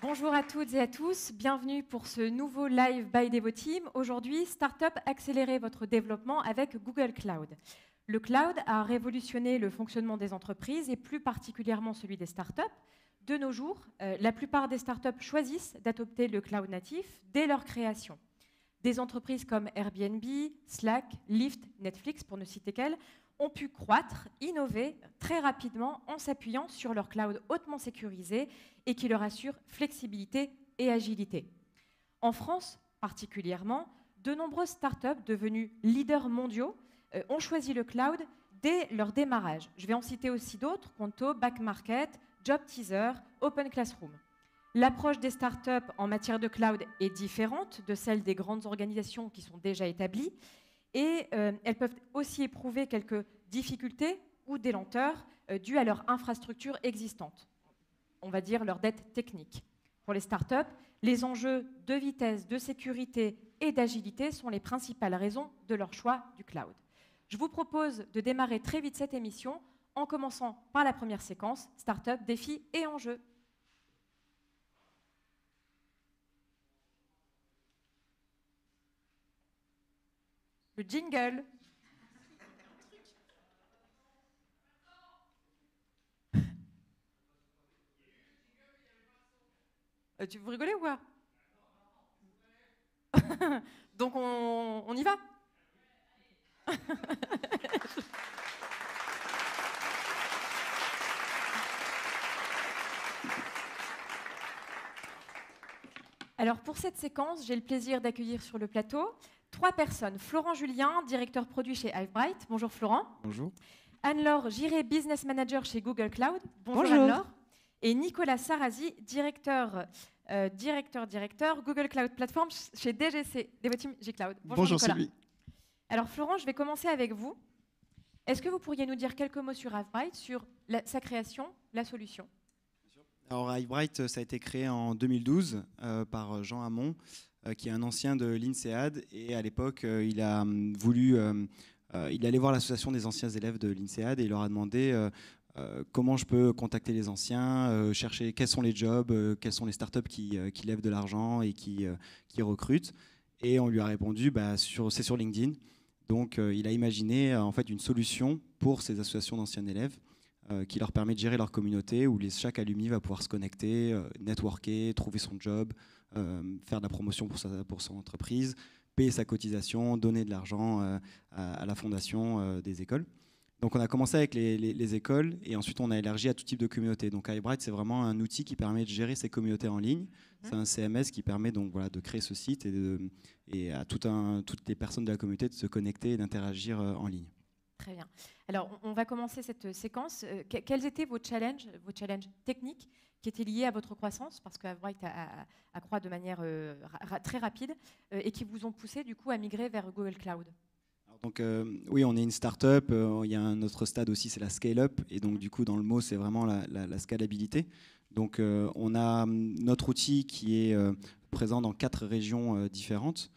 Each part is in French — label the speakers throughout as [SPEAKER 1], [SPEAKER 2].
[SPEAKER 1] Bonjour à toutes et à tous, bienvenue pour ce nouveau live by Devoteam. Aujourd'hui, Startup, accélérez votre développement avec Google Cloud. Le cloud a révolutionné le fonctionnement des entreprises et plus particulièrement celui des startups. De nos jours, la plupart des startups choisissent d'adopter le cloud natif dès leur création. Des entreprises comme Airbnb, Slack, Lyft, Netflix, pour ne citer qu'elles, ont pu croître, innover très rapidement en s'appuyant sur leur cloud hautement sécurisé et qui leur assure flexibilité et agilité. En France, particulièrement, de nombreuses startups devenues leaders mondiaux ont choisi le cloud dès leur démarrage. Je vais en citer aussi d'autres, Conto, Backmarket, JobTeaser, Open Classroom. L'approche des startups en matière de cloud est différente de celle des grandes organisations qui sont déjà établies et elles peuvent aussi éprouver quelques difficultés ou des lenteurs dues à leur infrastructure existante, on va dire leur dette technique. Pour les startups, les enjeux de vitesse, de sécurité et d'agilité sont les principales raisons de leur choix du cloud. Je vous propose de démarrer très vite cette émission en commençant par la première séquence, Startup, défis et enjeux. Le jingle. Vous rigolez ou quoi? Donc on y va. Alors pour cette séquence, j'ai le plaisir d'accueillir sur le plateau 3 personnes. Florent Julien, directeur produit chez Hivebright. Bonjour Florent.
[SPEAKER 2] Bonjour.
[SPEAKER 1] Anne-Laure Giré, business manager chez Google Cloud. Bonjour. Anne-Laure. Et Nicolas Sarrazy, directeur Google Cloud Platform chez DGC, Devoteam G-Cloud.
[SPEAKER 2] Bonjour
[SPEAKER 1] Nicolas.
[SPEAKER 2] Sylvie.
[SPEAKER 1] Alors Florent, je vais commencer avec vous. Est-ce que vous pourriez nous dire quelques mots sur Hivebright, sur sa création, la solution?
[SPEAKER 2] Alors Hivebright, ça a été créé en 2012 par Jean Hamon, qui est un ancien de l'INSEAD. Et à l'époque, il a voulu... il allait voir l'association des anciens élèves de l'INSEAD et il leur a demandé comment je peux contacter les anciens, chercher quels sont les jobs, quelles sont les startups qui lèvent de l'argent et qui recrutent. Et on lui a répondu, c'est sur LinkedIn. Donc il a imaginé en fait une solution pour ces associations d'anciens élèves qui leur permet de gérer leur communauté, où chaque alumni va pouvoir se connecter, networker, trouver son job, faire de la promotion pour son entreprise, payer sa cotisation, donner de l'argent à la fondation des écoles. Donc on a commencé avec les écoles et ensuite on a élargi à tout type de communauté. Donc Hivebright, c'est vraiment un outil qui permet de gérer ces communautés en ligne. C'est un CMS qui permet donc de créer ce site et à toutes les personnes de la communauté de se connecter et d'interagir en ligne.
[SPEAKER 1] Très bien. Alors on va commencer cette séquence. Quels étaient vos challenges techniques qui étaient liés à votre croissance, parce que Hivebright accroît de manière très rapide et qui vous ont poussé du coup à migrer vers Google Cloud?
[SPEAKER 2] Donc oui, on est une start-up. Il y a un autre stade aussi, c'est la scale-up. Et donc du coup, dans le mot, c'est vraiment la scalabilité. Donc on a notre outil qui est présent dans 4 régions différentes.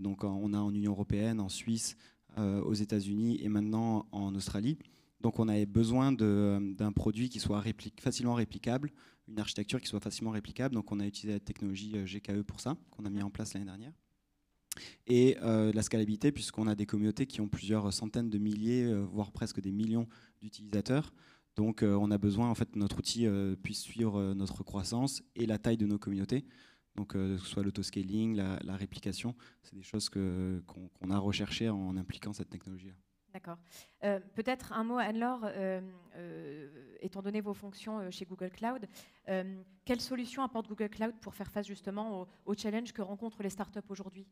[SPEAKER 2] Donc on a en Union européenne, en Suisse, aux États-Unis et maintenant en Australie. Donc on avait besoin d'un produit qui soit facilement réplicable, une architecture qui soit facilement réplicable. Donc on a utilisé la technologie GKE pour ça, qu'on a mis en place l'année dernière. Et la scalabilité, puisqu'on a des communautés qui ont plusieurs centaines de milliers, voire presque des millions d'utilisateurs. Donc on a besoin en fait que notre outil puisse suivre notre croissance et la taille de nos communautés. Donc que ce soit l'autoscaling, la réplication, c'est des choses qu'on a recherchées en impliquant cette technologie-là.
[SPEAKER 1] D'accord. Peut-être un mot, Anne-Laure, étant donné vos fonctions chez Google Cloud, quelle solution apporte Google Cloud pour faire face justement aux challenges que rencontrent les startups aujourd'hui?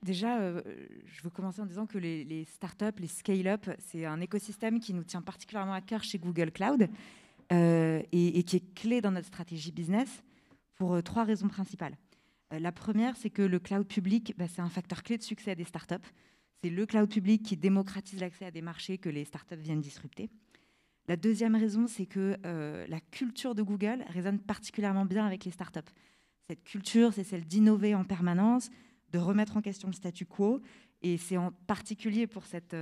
[SPEAKER 3] Déjà, je veux commencer en disant que les startups, les scale-up, c'est un écosystème qui nous tient particulièrement à cœur chez Google Cloud et qui est clé dans notre stratégie business pour 3 raisons principales. La première, c'est que le cloud public, c'est un facteur clé de succès des startups. C'est le cloud public qui démocratise l'accès à des marchés que les startups viennent disrupter. La deuxième raison, c'est que la culture de Google résonne particulièrement bien avec les startups. Cette culture, c'est celle d'innover en permanence, de remettre en question le statu quo. Et c'est en particulier pour cette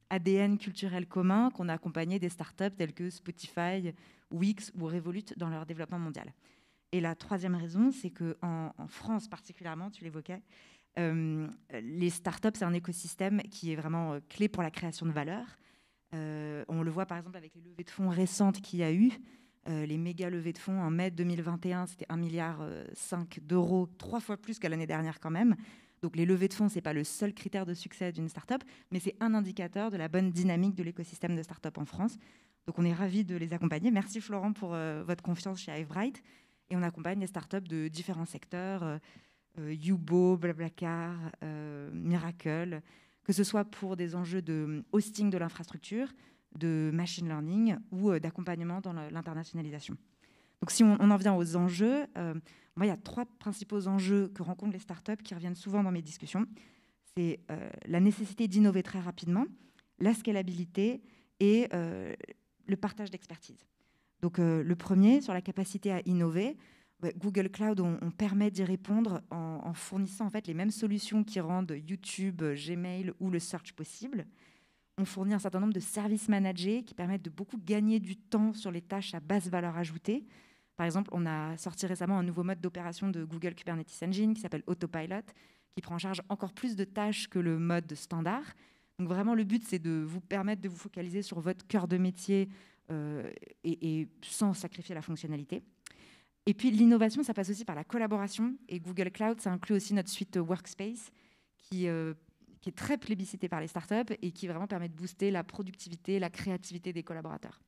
[SPEAKER 3] ADN culturel commun qu'on a accompagné des startups telles que Spotify, Wix ou Revolut dans leur développement mondial. Et la troisième raison, c'est qu'en France particulièrement, tu l'évoquais, les startups, c'est un écosystème qui est vraiment clé pour la création de valeur. On le voit par exemple avec les levées de fonds récentes qu'il y a eu. Les méga levées de fonds en mai 2021, c'était 1,5 milliard d'euros, 3 fois plus qu'à l'année dernière quand même. Donc les levées de fonds, ce n'est pas le seul critère de succès d'une start-up, mais c'est un indicateur de la bonne dynamique de l'écosystème de start-up en France. Donc on est ravis de les accompagner. Merci Florent pour votre confiance chez Hivebright. Et on accompagne des startups de différents secteurs, Yubo, Blablacar, Miracle, que ce soit pour des enjeux de hosting de l'infrastructure, de machine learning ou d'accompagnement dans l'internationalisation. Donc si on en vient aux enjeux, moi, il y a 3 principaux enjeux que rencontrent les startups qui reviennent souvent dans mes discussions. C'est la nécessité d'innover très rapidement, la scalabilité et le partage d'expertise. Donc le premier, sur la capacité à innover, Google Cloud, on permet d'y répondre en fournissant en fait les mêmes solutions qui rendent YouTube, Gmail ou le search possible. On fournit un certain nombre de services managés qui permettent de beaucoup gagner du temps sur les tâches à basse valeur ajoutée. Par exemple, on a sorti récemment un nouveau mode d'opération de Google Kubernetes Engine qui s'appelle Autopilot, qui prend en charge encore plus de tâches que le mode standard. Donc vraiment, le but, c'est de vous permettre de vous focaliser sur votre cœur de métier et sans sacrifier la fonctionnalité. Et puis l'innovation, ça passe aussi par la collaboration. Et Google Cloud, ça inclut aussi notre suite Workspace, qui est très plébiscitée par les startups et qui vraiment permet de booster la productivité, la créativité des collaborateurs.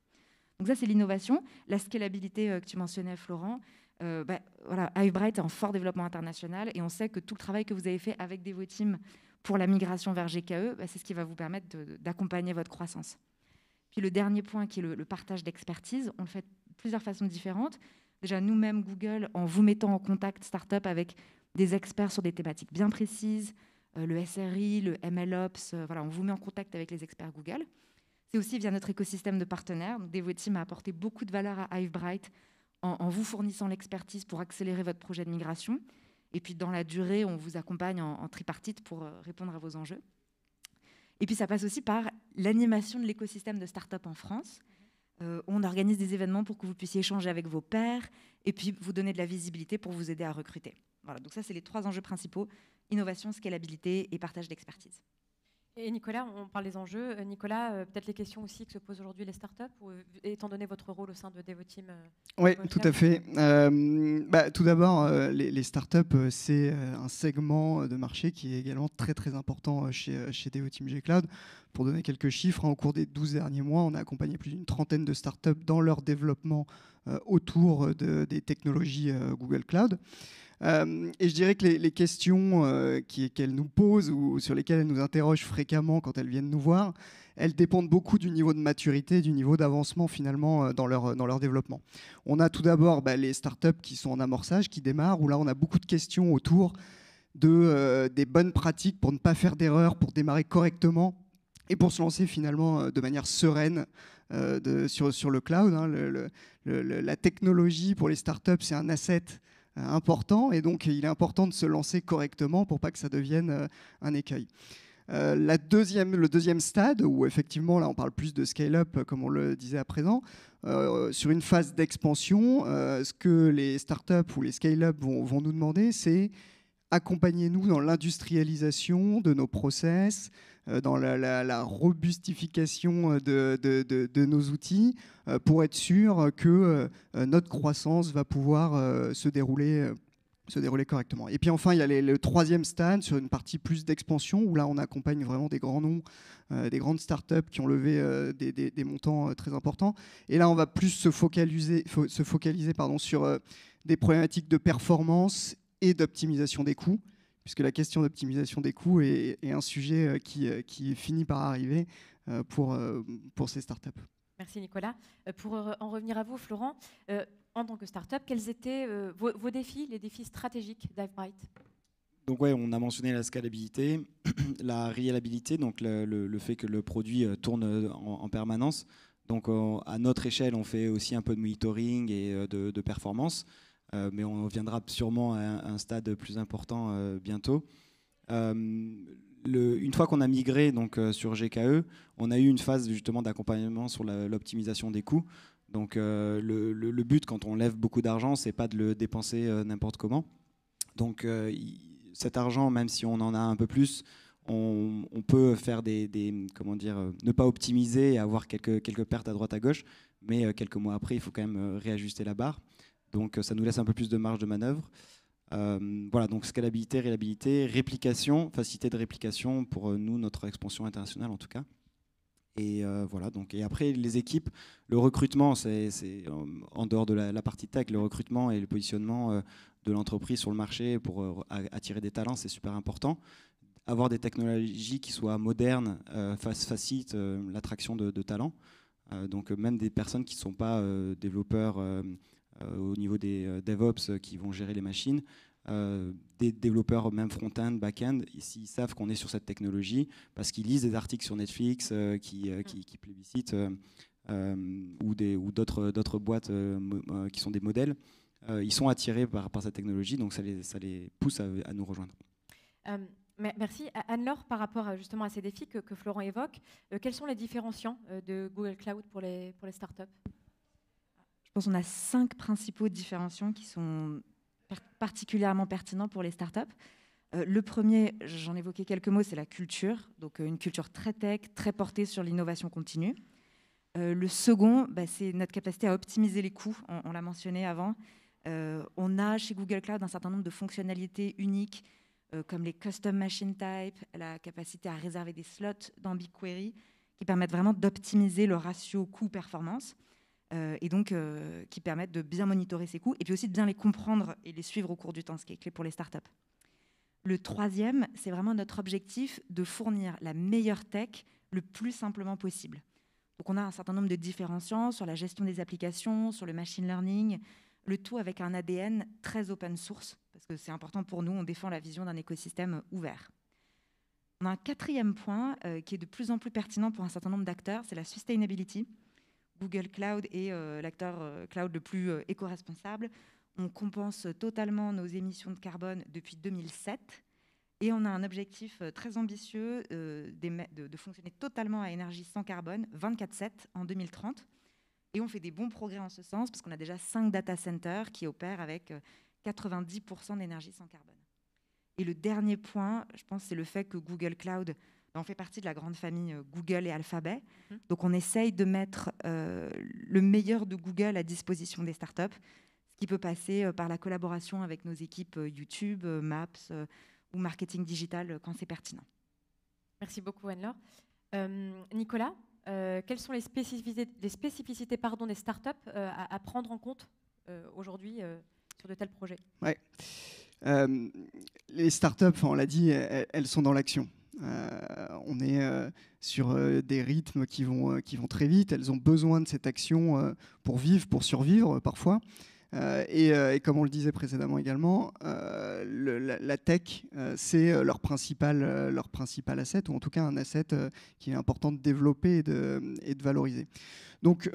[SPEAKER 3] Donc ça, c'est l'innovation. La scalabilité que tu mentionnais, Florent. Voilà, Hivebright est en fort développement international et on sait que tout le travail que vous avez fait avec Devoteam pour la migration vers GKE, c'est ce qui va vous permettre d'accompagner votre croissance. Puis le dernier point, qui est le partage d'expertise, on le fait de plusieurs façons différentes. Déjà, nous-mêmes, Google, en vous mettant en contact startup avec des experts sur des thématiques bien précises, le SRI, le MLOps, voilà, on vous met en contact avec les experts Google. C'est aussi via notre écosystème de partenaires. Devoteam a apporté beaucoup de valeur à Hivebright en vous fournissant l'expertise pour accélérer votre projet de migration. Et puis, dans la durée, on vous accompagne en tripartite pour répondre à vos enjeux. Et puis, ça passe aussi par l'animation de l'écosystème de start-up en France. On organise des événements pour que vous puissiez échanger avec vos pairs et puis vous donner de la visibilité pour vous aider à recruter. Voilà, donc ça, c'est les 3 enjeux principaux, innovation, scalabilité et partage d'expertise.
[SPEAKER 1] Et Nicolas, on parle des enjeux. Nicolas, peut-être les questions aussi que se posent aujourd'hui les startups, étant donné votre rôle au sein de Devoteam.
[SPEAKER 4] Oui, tout à fait. Tout d'abord, les startups, c'est un segment de marché qui est également très très important chez Devoteam G-Cloud. Pour donner quelques chiffres, au cours des 12 derniers mois, on a accompagné plus d'une trentaine de startups dans leur développement autour des technologies Google Cloud. Et je dirais que les questions qu'elles nous posent ou sur lesquelles elles nous interrogent fréquemment quand elles viennent nous voir, elles dépendent beaucoup du niveau de maturité, du niveau d'avancement finalement dans leur développement. On a tout d'abord les startups qui sont en amorçage, qui démarrent, où là on a beaucoup de questions autour des bonnes pratiques pour ne pas faire d'erreurs, pour démarrer correctement et pour se lancer finalement de manière sereine sur le cloud. La technologie pour les startups, c'est un asset important et donc il est important de se lancer correctement pour pas que ça devienne un écueil. Le deuxième stade, où effectivement là on parle plus de scale-up comme on le disait à présent, sur une phase d'expansion, ce que les startups ou les scale-up vont nous demander, c'est accompagnez-nous dans l'industrialisation de nos process, dans la robustification de nos outils pour être sûr que notre croissance va pouvoir se dérouler correctement. Et puis enfin, il y a le troisième stade sur une partie plus d'expansion où là, on accompagne vraiment des grands noms, des grandes startups qui ont levé des montants très importants. Et là, on va plus se focaliser sur des problématiques de performance et d'optimisation des coûts, puisque la question d'optimisation des coûts est un sujet qui finit par arriver pour ces startups.
[SPEAKER 1] Merci Nicolas. Pour en revenir à vous, Florent, en tant que start-up, quels étaient vos défis, les défis stratégiques d'Hivebright ?
[SPEAKER 2] Donc ouais, on a mentionné la scalabilité, la reliabilité, donc le fait que le produit tourne en permanence. Donc à notre échelle, on fait aussi un peu de monitoring et de performance. Mais on viendra sûrement à un stade plus important bientôt. une fois qu'on a migré donc, sur GKE, on a eu une phase justement d'accompagnement sur l'optimisation des coûts. Donc le but quand on lève beaucoup d'argent, c'est pas de le dépenser n'importe comment. Donc cet argent, même si on en a un peu plus, on peut faire comment dire, ne pas optimiser et avoir quelques pertes à droite à gauche, mais quelques mois après, il faut quand même réajuster la barre. Donc ça nous laisse un peu plus de marge de manœuvre. Voilà, donc scalabilité, reliabilité, réplication, facilité de réplication pour nous, notre expansion internationale en tout cas. Et voilà, donc, et après les équipes, le recrutement, c'est en dehors de la partie tech, le recrutement et le positionnement de l'entreprise sur le marché pour attirer des talents, c'est super important. Avoir des technologies qui soient modernes facilite l'attraction de talents. Donc même des personnes qui ne sont pas développeurs au niveau des DevOps qui vont gérer les machines, des développeurs même front-end, back-end, s'ils savent qu'on est sur cette technologie, parce qu'ils lisent des articles sur Netflix qui plébiscitent ou d'autres boîtes qui sont des modèles, ils sont attirés par cette technologie, donc ça les pousse à nous rejoindre.
[SPEAKER 1] Merci. Anne-Laure, par rapport justement à ces défis que Florent évoque, quels sont les différenciants de Google Cloud pour les startups?
[SPEAKER 3] Je pense qu'on a 5 principaux différenciants qui sont particulièrement pertinents pour les startups. Le premier, j'en évoquais quelques mots, c'est la culture. Donc une culture très tech, très portée sur l'innovation continue. Le second, c'est notre capacité à optimiser les coûts. On l'a mentionné avant. On a chez Google Cloud un certain nombre de fonctionnalités uniques, comme les custom machine type, la capacité à réserver des slots dans BigQuery, qui permettent vraiment d'optimiser le ratio coût-performance, et donc qui permettent de bien monitorer ces coûts, et puis aussi de bien les comprendre et les suivre au cours du temps, ce qui est clé pour les startups. Le troisième, c'est vraiment notre objectif de fournir la meilleure tech le plus simplement possible. Donc on a un certain nombre de différenciants sur la gestion des applications, sur le machine learning, le tout avec un ADN très open source, parce que c'est important pour nous, on défend la vision d'un écosystème ouvert. On a un quatrième point qui est de plus en plus pertinent pour un certain nombre d'acteurs, c'est la sustainability. Google Cloud est l'acteur cloud le plus éco-responsable. On compense totalement nos émissions de carbone depuis 2007 et on a un objectif très ambitieux de fonctionner totalement à énergie sans carbone, 24/7 en 2030. Et on fait des bons progrès en ce sens parce qu'on a déjà 5 data centers qui opèrent avec 90% d'énergie sans carbone. Et le dernier point, je pense, c'est le fait que Google Cloud, on fait partie de la grande famille Google et Alphabet. Donc on essaye de mettre le meilleur de Google à disposition des startups, ce qui peut passer par la collaboration avec nos équipes YouTube, Maps ou marketing digital quand c'est pertinent.
[SPEAKER 1] Merci beaucoup Anne-Laure. Nicolas, quelles sont les spécificités des startups à prendre en compte aujourd'hui sur de tels projets?
[SPEAKER 4] Ouais. Les startups, on l'a dit, elles sont dans l'action. On est sur des rythmes qui vont très vite. Elles ont besoin de cette action pour vivre, pour survivre parfois. Et comme on le disait précédemment également, la tech, c'est leur principal asset, ou en tout cas un asset qui est important de développer et de valoriser. Donc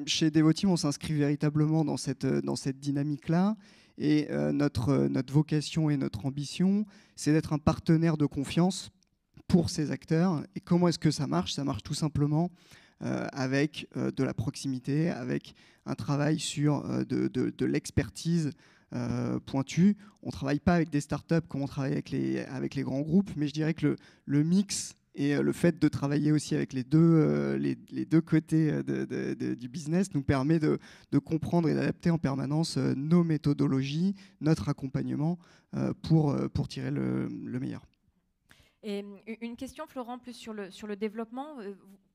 [SPEAKER 4] chez Devoteam, on s'inscrit véritablement dans cette dynamique-là. Et notre vocation et notre ambition, c'est d'être un partenaire de confiance pour ces acteurs. Et comment est-ce que ça marche? Ça marche tout simplement avec de la proximité, avec un travail sur de l'expertise pointue. On ne travaille pas avec des startups comme on travaille avec les grands groupes, mais je dirais que le mix et le fait de travailler aussi avec les deux côtés du business nous permet de comprendre et d'adapter en permanence nos méthodologies, notre accompagnement pour tirer le meilleur.
[SPEAKER 1] Et une question, Florent, plus sur le développement.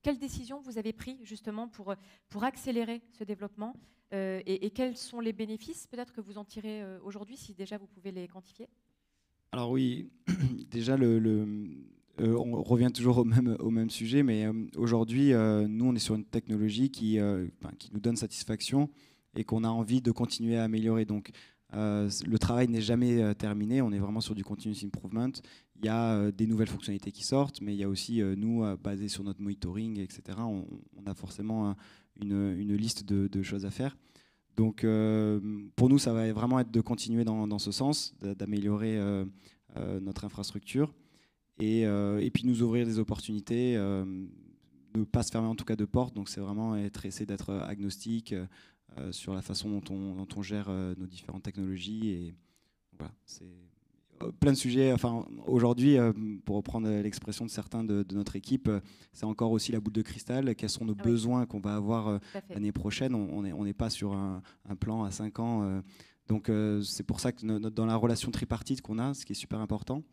[SPEAKER 1] Quelles décisions vous avez prises justement pour accélérer ce développement et quels sont les bénéfices peut-être que vous en tirez aujourd'hui, si déjà vous pouvez les quantifier?
[SPEAKER 2] Alors oui, déjà on revient toujours au même sujet, mais aujourd'hui, nous, on est sur une technologie qui nous donne satisfaction et qu'on a envie de continuer à améliorer. Donc, le travail n'est jamais terminé, on est vraiment sur du continuous improvement. Il y a des nouvelles fonctionnalités qui sortent, mais il y a aussi, nous, basé sur notre monitoring, etc., on a forcément une liste de choses à faire. Donc, pour nous, ça va vraiment être de continuer dans ce sens, d'améliorer notre infrastructure. et puis nous ouvrir des opportunités, ne pas se fermer en tout cas de porte. Donc c'est vraiment essayer d'être agnostique sur la façon dont on gère nos différentes technologies. Et voilà, c'est plein de sujets. Enfin, aujourd'hui, pour reprendre l'expression de certains de notre équipe, c'est encore aussi la boule de cristal. Quels sont nos besoins qu'on va avoir l'année prochaine? On n'est pas sur un plan à 5 ans. Donc c'est pour ça que dans la relation tripartite qu'on a, ce qui est super important,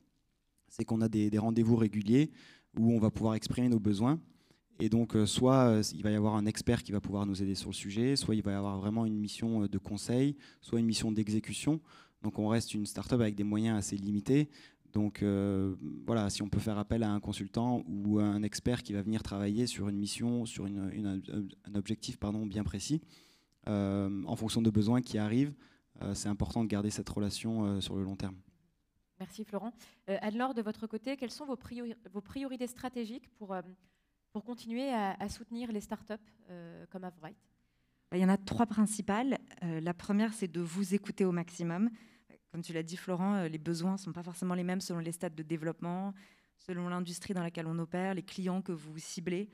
[SPEAKER 2] c'est qu'on a des rendez-vous réguliers où on va pouvoir exprimer nos besoins. Et donc, soit il va y avoir un expert qui va pouvoir nous aider sur le sujet, soit il va y avoir vraiment une mission de conseil, soit une mission d'exécution. Donc on reste une start-up avec des moyens assez limités. Donc voilà, si on peut faire appel à un consultant ou à un expert qui va venir travailler sur une mission, sur un objectif bien précis, en fonction de besoins qui arrivent, c'est important de garder cette relation sur le long terme.
[SPEAKER 1] Merci Florent. Anne-Laure, de votre côté, quelles sont vos priorités stratégiques pour continuer à soutenir les startups comme Hivebright?
[SPEAKER 3] Il y en a 3 principales. La première, c'est de vous écouter au maximum. Comme tu l'as dit, Florent, les besoins ne sont pas forcément les mêmes selon les stades de développement, selon l'industrie dans laquelle on opère, les clients que vous ciblez.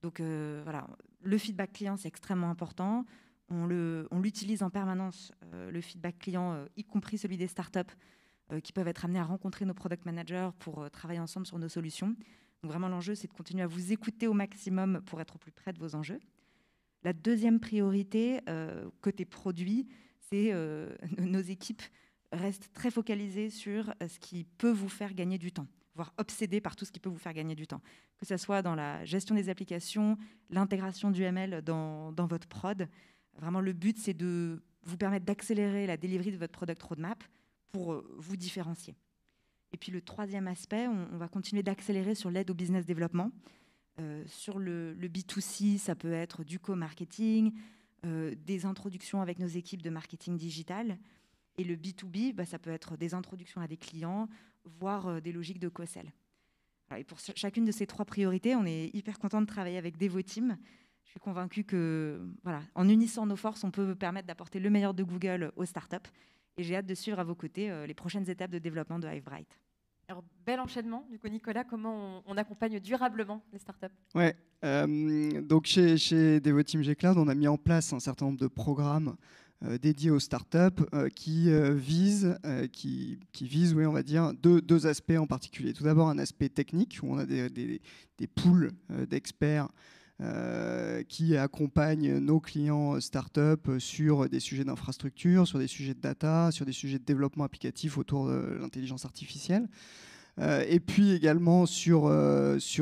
[SPEAKER 3] Donc voilà, le feedback client, c'est extrêmement important. On l'utilise en permanence, le feedback client, y compris celui des startups, qui peuvent être amenés à rencontrer nos product managers pour travailler ensemble sur nos solutions. Donc vraiment, l'enjeu, c'est de continuer à vous écouter au maximum pour être au plus près de vos enjeux. La deuxième priorité, côté produit, c'est nos équipes restent très focalisées sur ce qui peut vous faire gagner du temps, voire obsédées par tout ce qui peut vous faire gagner du temps. Que ce soit dans la gestion des applications, l'intégration du ML dans votre prod. Vraiment, le but, c'est de vous permettre d'accélérer la delivery de votre product roadmap pour vous différencier. Et puis le troisième aspect, on va continuer d'accélérer sur l'aide au business développement. Sur le B2C, ça peut être du co-marketing, des introductions avec nos équipes de marketing digital. Et le B2B, ça peut être des introductions à des clients, voire des logiques de co-sell. Et pour chacune de ces 3 priorités, on est hyper content de travailler avec Devoteam. Je suis convaincue que, voilà, en unissant nos forces, on peut permettre d'apporter le meilleur de Google aux startups. Et j'ai hâte de suivre à vos côtés les prochaines étapes de développement de Hivebright.
[SPEAKER 1] Alors, bel enchaînement. Du coup, Nicolas, comment on accompagne durablement les startups?
[SPEAKER 4] Ouais, donc chez Devoteam G-Cloud, on a mis en place un certain nombre de programmes dédiés aux startups qui visent, on va dire, deux aspects en particulier. Tout d'abord, un aspect technique, où on a des pools d'experts qui accompagnent nos clients startups sur des sujets d'infrastructure, sur des sujets de data, sur des sujets de développement applicatif autour de l'intelligence artificielle. Et puis également sur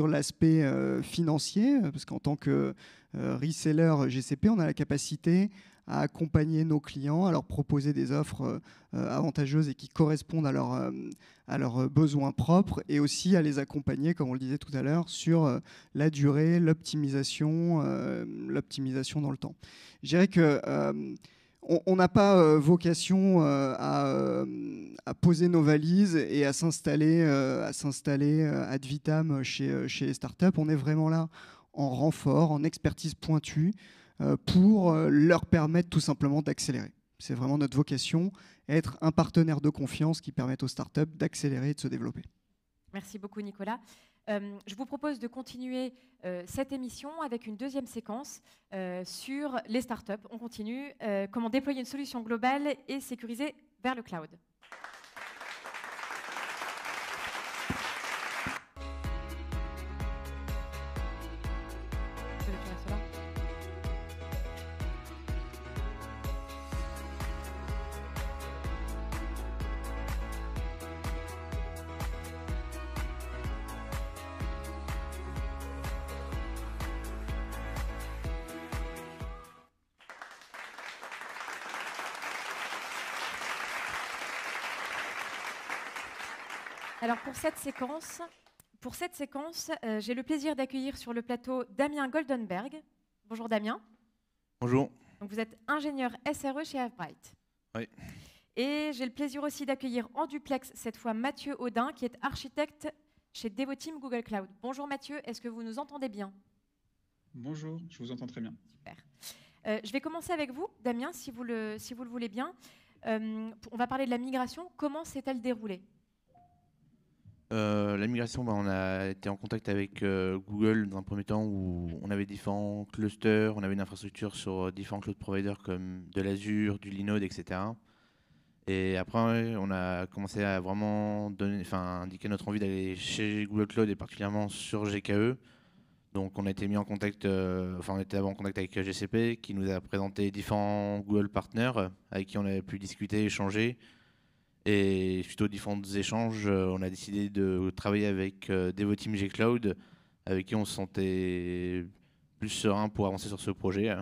[SPEAKER 4] l'aspect financier, parce qu'en tant que reseller GCP, on a la capacité à accompagner nos clients, à leur proposer des offres avantageuses et qui correspondent à leurs besoins propres, et aussi à les accompagner, comme on le disait tout à l'heure, sur la durée, l'optimisation dans le temps. Je dirais que on n'a pas vocation à poser nos valises et à s'installer ad vitam chez les startups. On est vraiment là en renfort, en expertise pointue, pour leur permettre tout simplement d'accélérer. C'est vraiment notre vocation, être un partenaire de confiance qui permette aux startups d'accélérer et de se développer.
[SPEAKER 1] Merci beaucoup, Nicolas. Je vous propose de continuer cette émission avec une deuxième séquence sur les startups. On continue. Comment déployer une solution globale et sécurisée vers le cloud. Alors pour cette séquence, j'ai le plaisir d'accueillir sur le plateau Damien Goldenberg. Bonjour Damien.
[SPEAKER 5] Bonjour.
[SPEAKER 1] Donc vous êtes ingénieur SRE chez Hivebright.
[SPEAKER 5] Oui.
[SPEAKER 1] Et j'ai le plaisir aussi d'accueillir en duplex cette fois Mathieu Audin, qui est architecte chez Devoteam Google Cloud. Bonjour Mathieu, est-ce que vous nous entendez bien?
[SPEAKER 6] Bonjour, je vous entends très bien.
[SPEAKER 1] Super. Je vais commencer avec vous, Damien, si vous le voulez bien. On va parler de la migration. Comment s'est-elle déroulée?
[SPEAKER 5] La migration, on a été en contact avec Google dans un premier temps où on avait différents clusters, on avait une infrastructure sur différents cloud providers comme de l'Azure, du Linode, etc. Et après, on a commencé à vraiment indiquer notre envie d'aller chez Google Cloud et particulièrement sur GKE. Donc on a été mis en contact, on était d'abord en contact avec GCP qui nous a présenté différents Google partners avec qui on avait pu discuter, échanger. Et suite aux différents échanges, on a décidé de travailler avec Devoteam G-Cloud, avec qui on se sentait plus serein pour avancer sur ce projet.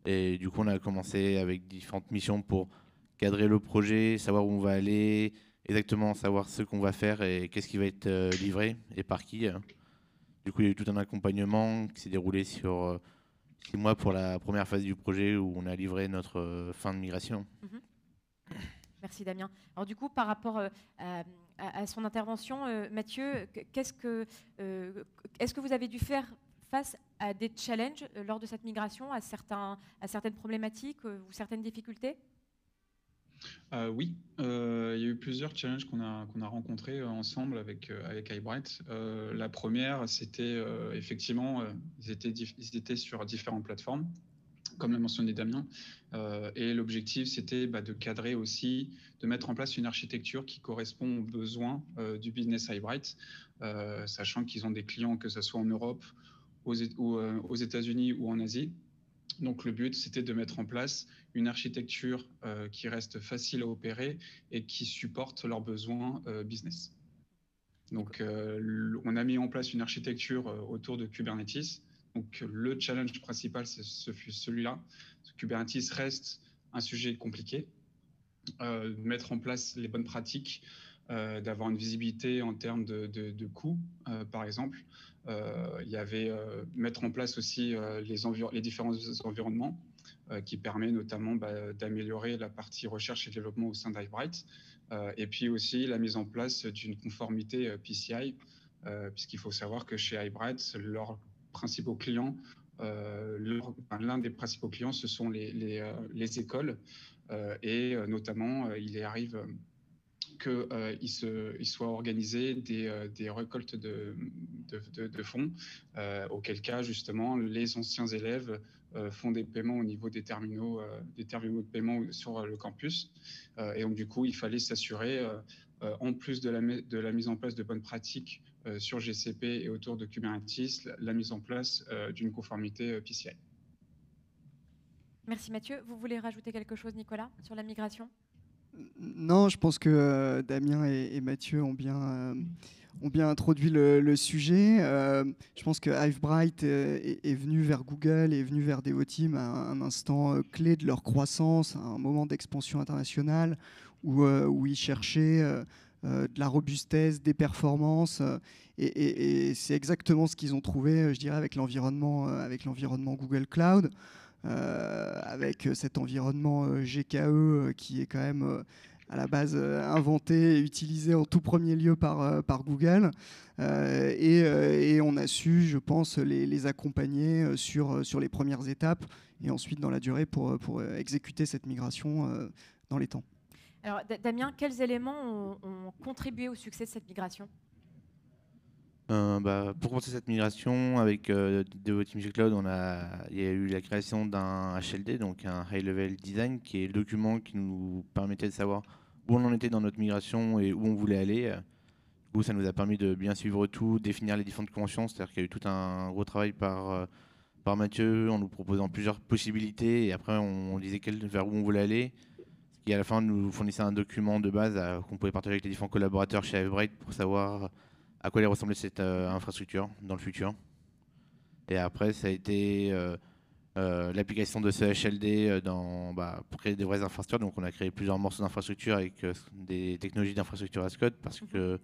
[SPEAKER 5] Et du coup, on a commencé avec différentes missions pour cadrer le projet, savoir où on va aller, exactement savoir ce qu'on va faire et qu'est-ce qui va être livré et par qui. Du coup, il y a eu tout un accompagnement qui s'est déroulé sur 6 mois pour la première phase du projet où on a livré notre fin de migration.
[SPEAKER 1] Merci Damien. Alors du coup, par rapport à son intervention, Mathieu, est-ce que vous avez dû faire face à des challenges lors de cette migration, à certaines problématiques ou certaines difficultés ?
[SPEAKER 6] Oui, il y a eu plusieurs challenges qu'on a rencontrés ensemble avec iBright. La première, c'était effectivement, ils étaient sur différentes plateformes, comme l'a mentionné Damien. Et l'objectif, c'était de cadrer aussi, de mettre en place une architecture qui correspond aux besoins du business iBright, sachant qu'ils ont des clients, que ce soit en Europe, aux États-Unis ou en Asie. Donc le but, c'était de mettre en place une architecture qui reste facile à opérer et qui supporte leurs besoins business. Donc on a mis en place une architecture autour de Kubernetes. Donc le challenge principal, ce fut celui-là. Kubernetes reste un sujet compliqué. Mettre en place les bonnes pratiques, d'avoir une visibilité en termes de coûts, par exemple. Il y avait mettre en place aussi les différents environnements qui permet notamment d'améliorer la partie recherche et développement au sein d'iBright. Et puis aussi la mise en place d'une conformité PCI, puisqu'il faut savoir que chez iBright, leurs principaux clients, l'un des principaux clients, ce sont les écoles. Et notamment, il arrive qu'il soit organisé des récoltes de fonds, auquel cas, justement, les anciens élèves font des paiements au niveau des terminaux de paiement sur le campus. Et donc, du coup, il fallait s'assurer, en plus de la mise en place de bonnes pratiques sur GCP et autour de Kubernetes, la mise en place d'une conformité PCI.
[SPEAKER 1] Merci Mathieu. Vous voulez rajouter quelque chose, Nicolas, sur la migration ?
[SPEAKER 4] Non, je pense que Damien et Mathieu ont bien introduit le sujet. Je pense que iBright est venu vers Google, est venu vers Devoteam à un instant clé de leur croissance, à un moment d'expansion internationale où ils cherchaient de la robustesse, des performances. Et c'est exactement ce qu'ils ont trouvé, je dirais, avec l'environnement Google Cloud. Avec cet environnement GKE qui est quand même à la base inventé et utilisé en tout premier lieu par Google. Et on a su, je pense, les accompagner sur les premières étapes et ensuite dans la durée pour exécuter cette migration dans les temps.
[SPEAKER 1] Alors Damien, quels éléments ont contribué au succès de cette migration ?
[SPEAKER 5] Pour commencer cette migration avec Devoteam G-Cloud, il y a eu la création d'un HLD, donc un High Level Design, qui est le document qui nous permettait de savoir où on en était dans notre migration et où on voulait aller. Où ça nous a permis de bien suivre tout, définir les différentes conventions, c'est-à-dire qu'il y a eu tout un gros travail par Mathieu en nous proposant plusieurs possibilités et après on disait vers où on voulait aller. Ce qui à la fin nous fournissait un document de base qu'on pouvait partager avec les différents collaborateurs chez iBright pour savoir à quoi allait ressembler cette infrastructure dans le futur. Et après, ça a été l'application de ce HLD pour créer des vraies infrastructures. Donc, on a créé plusieurs morceaux d'infrastructure avec des technologies d'infrastructure as code parce que,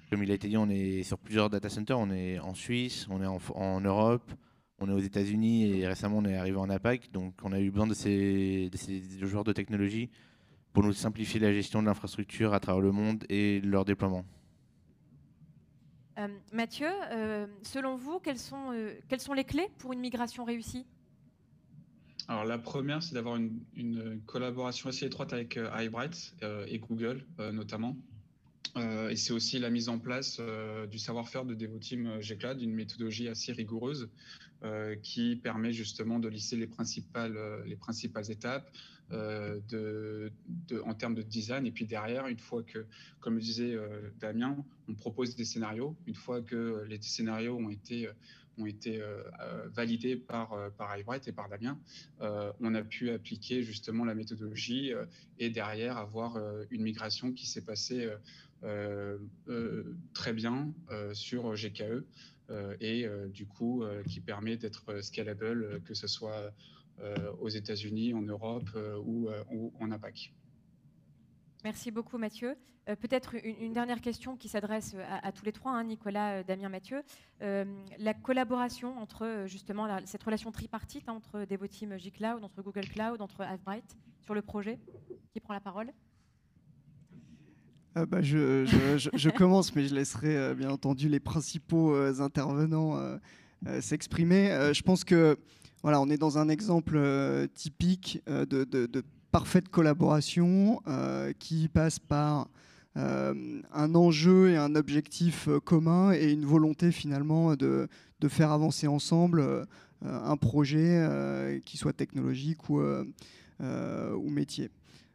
[SPEAKER 5] comme il a été dit, on est sur plusieurs data centers. On est en Suisse, on est en Europe, on est aux États-Unis et récemment, on est arrivé en APAC. Donc, on a eu besoin de ces genres de technologies pour nous simplifier la gestion de l'infrastructure à travers le monde et leur déploiement.
[SPEAKER 1] Mathieu, selon vous, quelles sont les clés pour une migration réussie ?
[SPEAKER 6] Alors la première, c'est d'avoir une collaboration assez étroite avec iBright et Google notamment. Et c'est aussi la mise en place du savoir-faire de Devoteam G-Cloud, une méthodologie assez rigoureuse qui permet justement de lister les principales étapes en termes de design. Et puis derrière, une fois que, comme le disait Damien, on propose des scénarios. Une fois que les scénarios ont été validés par Eyebright et par Damien, on a pu appliquer justement la méthodologie et derrière avoir une migration qui s'est passée très bien sur GKE et du coup qui permet d'être scalable, que ce soit aux États-Unis, en Europe ou en APAC.
[SPEAKER 1] Merci beaucoup Mathieu. Peut-être une dernière question qui s'adresse à tous les trois, hein, Nicolas, Damien, Mathieu. La collaboration entre justement cette relation tripartite hein, entre Devoteam G-Cloud, entre Google Cloud, entre Eyebright sur le projet. Qui prend la parole?
[SPEAKER 4] Je commence, mais je laisserai bien entendu les principaux intervenants s'exprimer. Je pense que voilà, on est dans un exemple typique de parfaite collaboration qui passe par un enjeu et un objectif commun et une volonté finalement de faire avancer ensemble un projet qui soit technologique ou métier.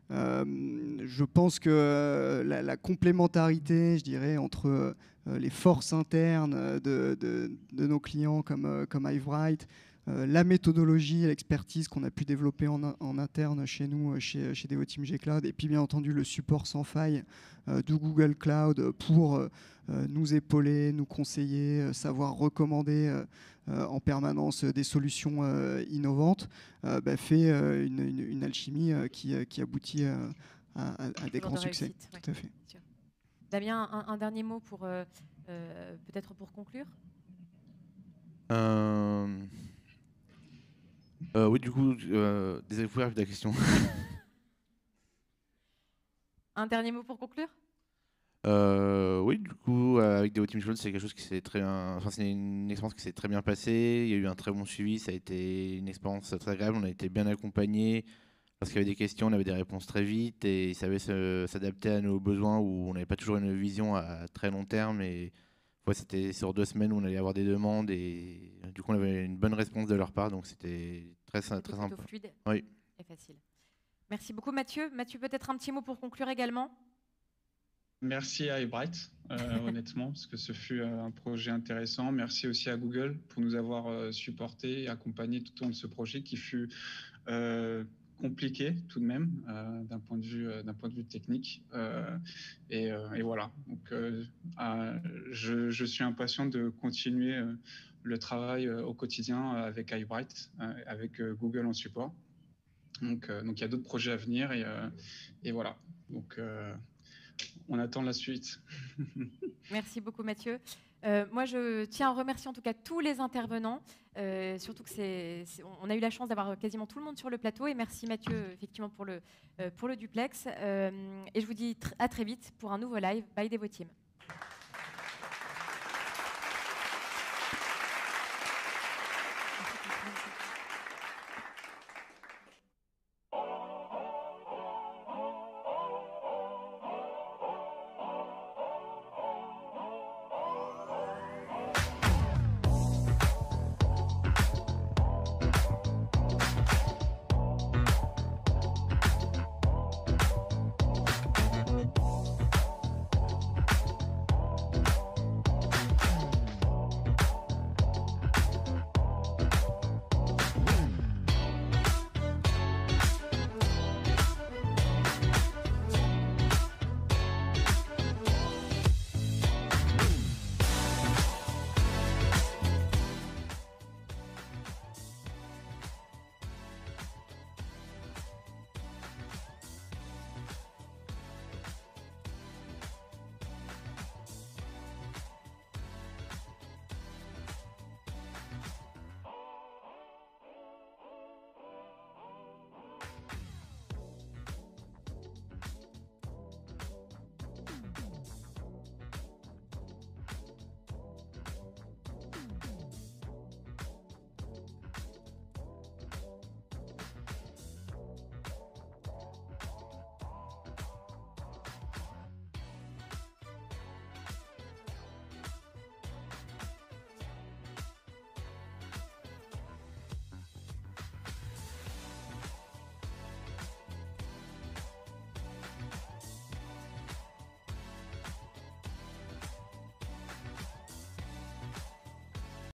[SPEAKER 4] Je pense que la complémentarité, je dirais, entre les forces internes de nos clients comme Eyebright, la méthodologie et l'expertise qu'on a pu développer en interne chez nous, chez Devoteam G-Cloud, et puis bien entendu le support sans faille du Google Cloud pour nous épauler, nous conseiller, savoir recommander en permanence des solutions innovantes, fait une alchimie qui aboutit à des grands succès.
[SPEAKER 1] Ouais.
[SPEAKER 4] Tout à fait.
[SPEAKER 1] Damien, un dernier mot pour peut-être pour conclure.
[SPEAKER 5] Oui, du coup, désolé pour la question.
[SPEAKER 1] Un dernier mot pour conclure?
[SPEAKER 5] Oui, du coup, avec Devoteam G-Cloud, c'est quelque chose qui s'est très bien. Enfin, c'est une expérience qui s'est très bien passée. Il y a eu un très bon suivi. Ça a été une expérience très agréable. On a été bien accompagnés. Lorsqu'il y avait des questions, on avait des réponses très vite et ils savaient s'adapter à nos besoins où on n'avait pas toujours une vision à très long terme. Et ouais, c'était sur 2 semaines où on allait avoir des demandes et du coup, on avait une bonne réponse de leur part. Donc, c'était très sympa.
[SPEAKER 1] Fluide
[SPEAKER 5] oui.
[SPEAKER 1] Et facile. Merci beaucoup, Mathieu. Mathieu, peut-être un petit mot pour conclure également?
[SPEAKER 6] Merci à Eyebright, honnêtement, parce que ce fut un projet intéressant. Merci aussi à Google pour nous avoir supportés et accompagnés tout au long de ce projet qui fut compliqué tout de même d'un point de vue technique. Et voilà. Donc, je suis impatient de continuer le travail au quotidien avec Eyebright, avec Google en support. Donc, il y a d'autres projets à venir et voilà. Donc, on attend la suite.
[SPEAKER 1] Merci beaucoup Mathieu. Moi je tiens à remercier en tout cas tous les intervenants, surtout que on a eu la chance d'avoir quasiment tout le monde sur le plateau et merci Mathieu effectivement pour le duplex et je vous dis à très vite pour un nouveau live by Devoteam.